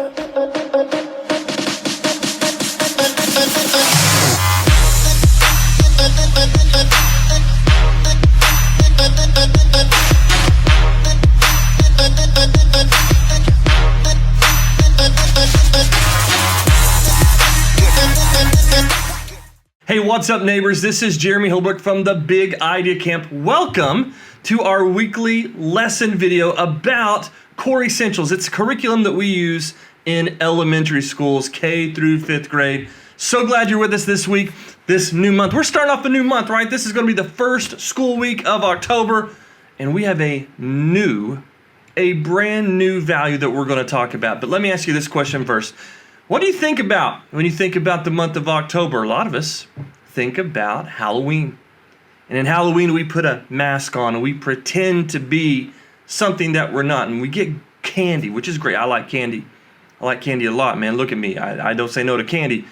Hey, what's up, neighbors? This is Jeremy Holbrook from the Big Idea Camp. Welcome to our weekly lesson video about Core Essentials. It's a curriculum that we use in elementary schools, K through 5th grade. So glad you're with us this week, this new month. We're starting off a new month, right? This is going to be the first school week of October, and we have a brand new value that we're going to talk about. But let me ask you this question first. What do you think about when you think about the month of October? A lot of us think about Halloween. And in Halloween, we put a mask on and we pretend to be something that we're not. And we get candy, which is great. I like candy. I like candy a lot, man. Look at me. I don't say no to candy.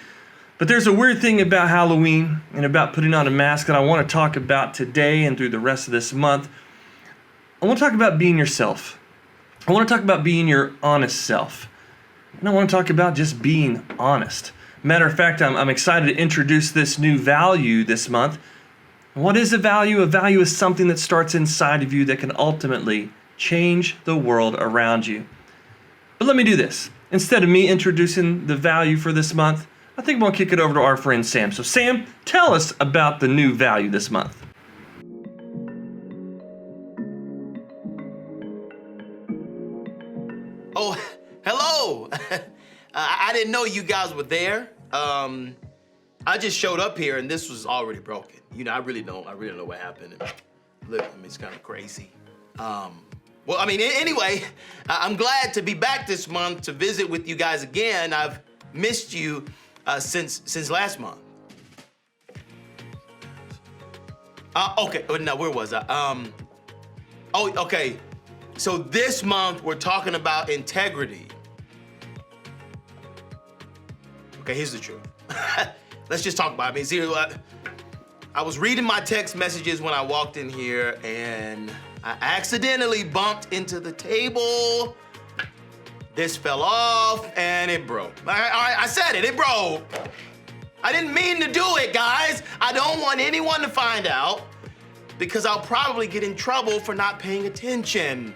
But there's a weird thing about Halloween and about putting on a mask that I want to talk about today and through the rest of this month. I want to talk about being yourself. I want to talk about being your honest self. And I want to talk about just being honest. Matter of fact, I'm excited to introduce this new value this month. What is a value? A value is something that starts inside of you that can ultimately change the world around you. But let me do this. Instead of me introducing the value for this month, I think I'm going to kick it over to our friend Sam. So Sam, tell us about the new value this month. Oh, hello. I didn't know you guys were there. I just showed up here and this was already broken. You know, I really don't know what happened. And look, I mean, it's kind of crazy. Well, I mean, anyway, I'm glad to be back this month to visit with you guys again. I've missed you since last month. Okay, no, where was I? Oh, okay. So this month we're talking about integrity. Okay, here's the truth. Let's just talk about it. See, I was reading my text messages when I walked in here and I accidentally bumped into the table. This fell off and it broke. I said it broke. I didn't mean to do it, guys. I don't want anyone to find out because I'll probably get in trouble for not paying attention.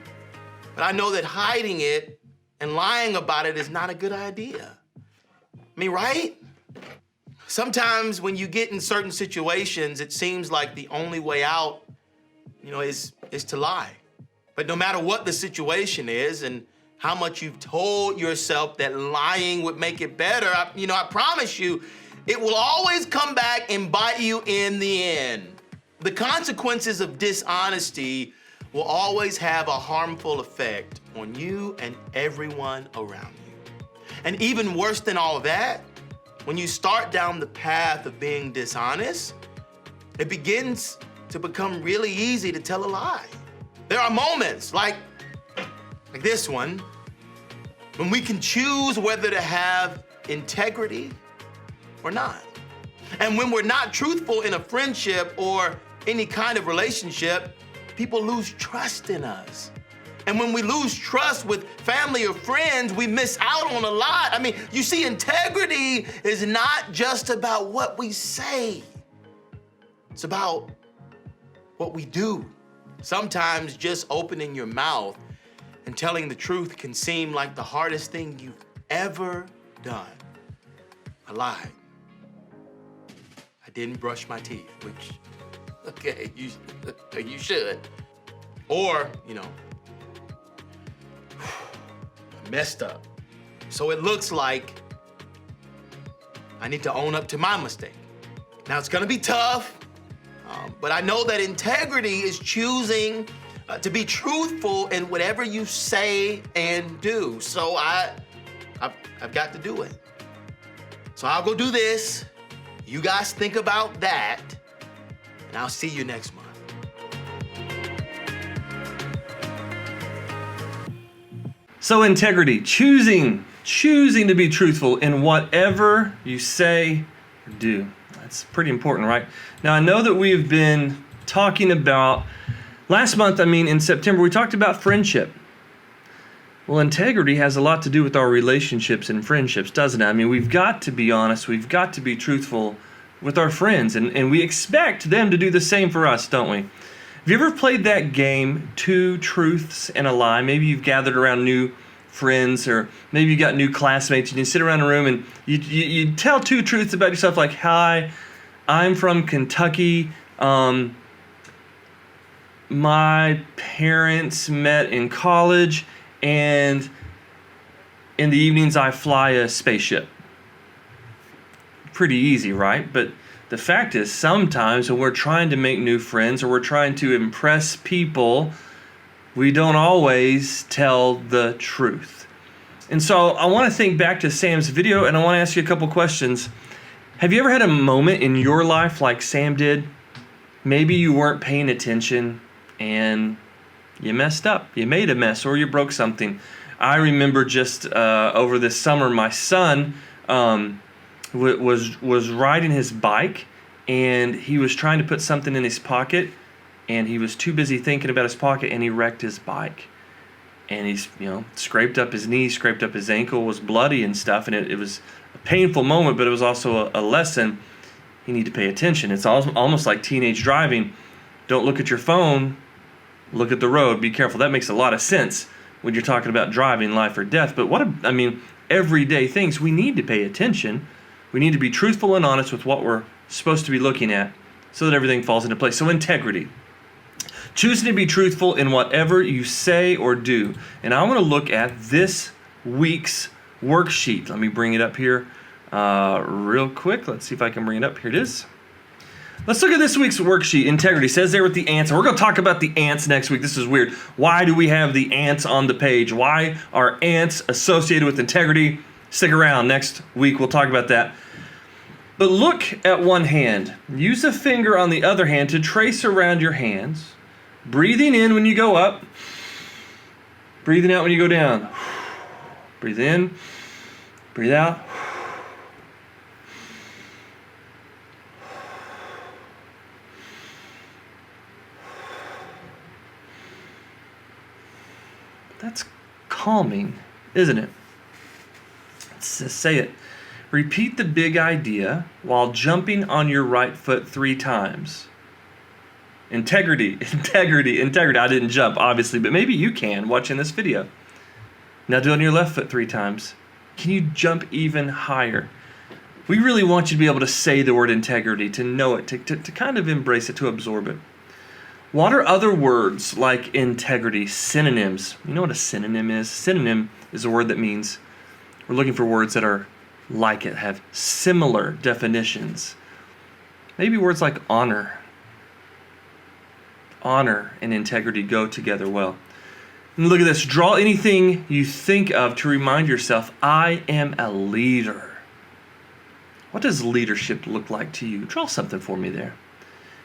But I know that hiding it and lying about it is not a good idea. I mean, right? Sometimes when you get in certain situations, it seems like the only way out, you know, is to lie. But no matter what the situation is and how much you've told yourself that lying would make it better, I promise you, it will always come back and bite you in the end. The consequences of dishonesty will always have a harmful effect on you and everyone around you. And even worse than all of that, when you start down the path of being dishonest, it begins to become really easy to tell a lie. There are moments like this one, when we can choose whether to have integrity or not. And when we're not truthful in a friendship or any kind of relationship, people lose trust in us. And when we lose trust with family or friends, we miss out on a lot. I mean, you see, integrity is not just about what we say. It's about what we do. Sometimes just opening your mouth and telling the truth can seem like the hardest thing you've ever done. I lied. I didn't brush my teeth, which, okay, you should. Or, I messed up. So it looks like I need to own up to my mistake. Now, it's gonna be tough, but I know that integrity is choosing to be truthful in whatever you say and do. So I've got to do it. So I'll go do this. You guys think about that, and I'll see you next month. So integrity, choosing to be truthful in whatever you say or do. That's pretty important, right? Now, I know that we've been talking about, last month, in September, we talked about friendship. Well, integrity has a lot to do with our relationships and friendships, doesn't it? I mean, we've got to be honest, we've got to be truthful with our friends, and we expect them to do the same for us, don't we? Have you ever played that game, Two Truths and a Lie? Maybe you've gathered around new friends, or maybe you got new classmates, and you sit around a room and you tell two truths about yourself, like, hi, I'm from Kentucky. My parents met in college, and in the evenings I fly a spaceship. Pretty easy, right? But the fact is, sometimes when we're trying to make new friends or we're trying to impress people, we don't always tell the truth. And so I want to think back to Sam's video, and I want to ask you a couple questions. Have you ever had a moment in your life like Sam did? Maybe you weren't paying attention and you messed up. You made a mess, or you broke something. I remember just over this summer, my son was riding his bike, and he was trying to put something in his pocket, and he was too busy thinking about his pocket, and he wrecked his bike. And he's, scraped up his knee, scraped up his ankle, was bloody and stuff, and it was a painful moment, but it was also a lesson. You need to pay attention. It's almost like teenage driving. Don't look at your phone, look at the road, be careful. That makes a lot of sense when you're talking about driving, life or death. But everyday things, we need to pay attention. We need to be truthful and honest with what we're supposed to be looking at so that everything falls into place. So integrity. Choosing to be truthful in whatever you say or do. And I want to look at this week's worksheet. Let me bring it up here real quick. Let's see if I can bring it up. Here it is. Let's look at this week's worksheet. Integrity says there with the ants. We're going to talk about the ants next week. This is weird. Why do we have the ants on the page? Why are ants associated with integrity? Stick around. Next week we'll talk about that. But look at one hand. Use a finger on the other hand to trace around your hands. Breathing in when you go up. Breathing out when you go down. Breathe in. Breathe out. That's calming, isn't it? Let's just say it. Repeat the big idea while jumping on your right foot 3 times. Integrity, integrity, integrity. I didn't jump, obviously, but maybe you can watching this video. Now do it on your left foot 3 times. Can you jump even higher? We really want you to be able to say the word integrity, to know it, to kind of embrace it, to absorb it. What are other words like integrity? Synonyms. You know what a synonym is? Synonym is a word that means we're looking for words that are like it, have similar definitions. Maybe words like honor. Honor and integrity go together well. And look at this. Draw anything you think of to remind yourself, I am a leader. What does leadership look like to you? Draw something for me there.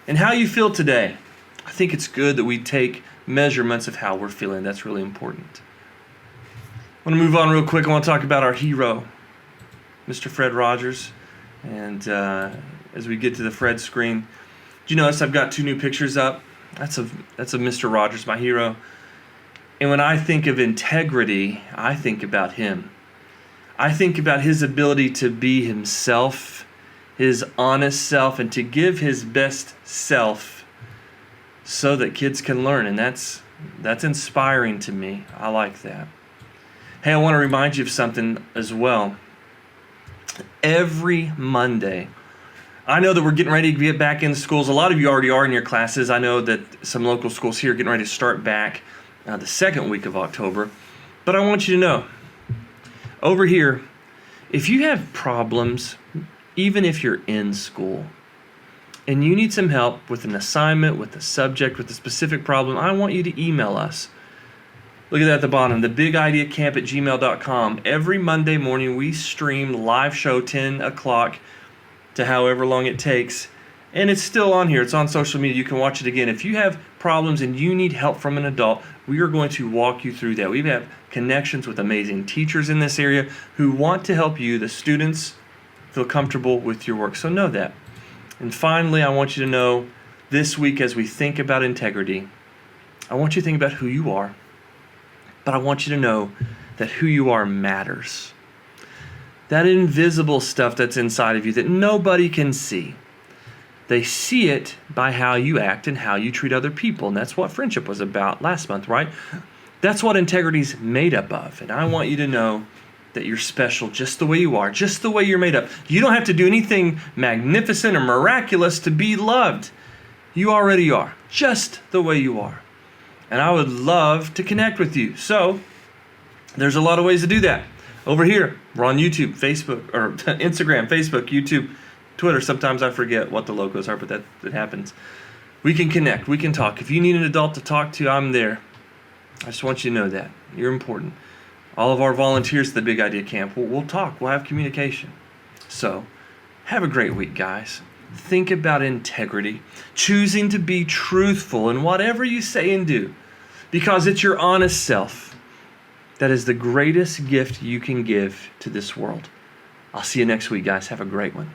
And how you feel today. I think it's good that we take measurements of how we're feeling. That's really important. I want to move on real quick. I want to talk about our hero, Mr. Fred Rogers. And as we get to the Fred screen, do you notice I've got 2 new pictures up? That's of Mr. Rogers, my hero. And when I think of integrity, I think about him. I think about his ability to be himself, his honest self, and to give his best self so that kids can learn. And that's inspiring to me. I like that. Hey, I want to remind you of something as well. Every Monday, I know that we're getting ready to get back in schools. A lot of you already are in your classes. I know that some local schools here are getting ready to start back the second week of October. But I want you to know, over here, if you have problems, even if you're in school, and you need some help with an assignment, with a subject, with a specific problem, I want you to email us. Look at that at the bottom, thebigideacamp@gmail.com. Every Monday morning, we stream live show 10 o'clock to however long it takes. And it's still on here. It's on social media. You can watch it again. If you have problems and you need help from an adult, we are going to walk you through that. We have connections with amazing teachers in this area who want to help you, the students, feel comfortable with your work. So know that. And finally, I want you to know this week as we think about integrity, I want you to think about who you are. But I want you to know that who you are matters. That invisible stuff that's inside of you that nobody can see. They see it by how you act and how you treat other people. And that's what friendship was about last month, right? That's what integrity's made up of. And I want you to know that you're special just the way you are, just the way you're made up. You don't have to do anything magnificent or miraculous to be loved. You already are, just the way you are. And I would love to connect with you. So there's a lot of ways to do that. Over here, we're on YouTube, Facebook, or Instagram, Facebook, YouTube, Twitter. Sometimes I forget what the logos are, but that happens. We can connect. We can talk. If you need an adult to talk to, I'm there. I just want you to know that. You're important. All of our volunteers at the Big Idea Camp, we'll talk. We'll have communication. So, have a great week, guys. Think about integrity, choosing to be truthful in whatever you say and do, because it's your honest self that is the greatest gift you can give to this world. I'll see you next week, guys. Have a great one.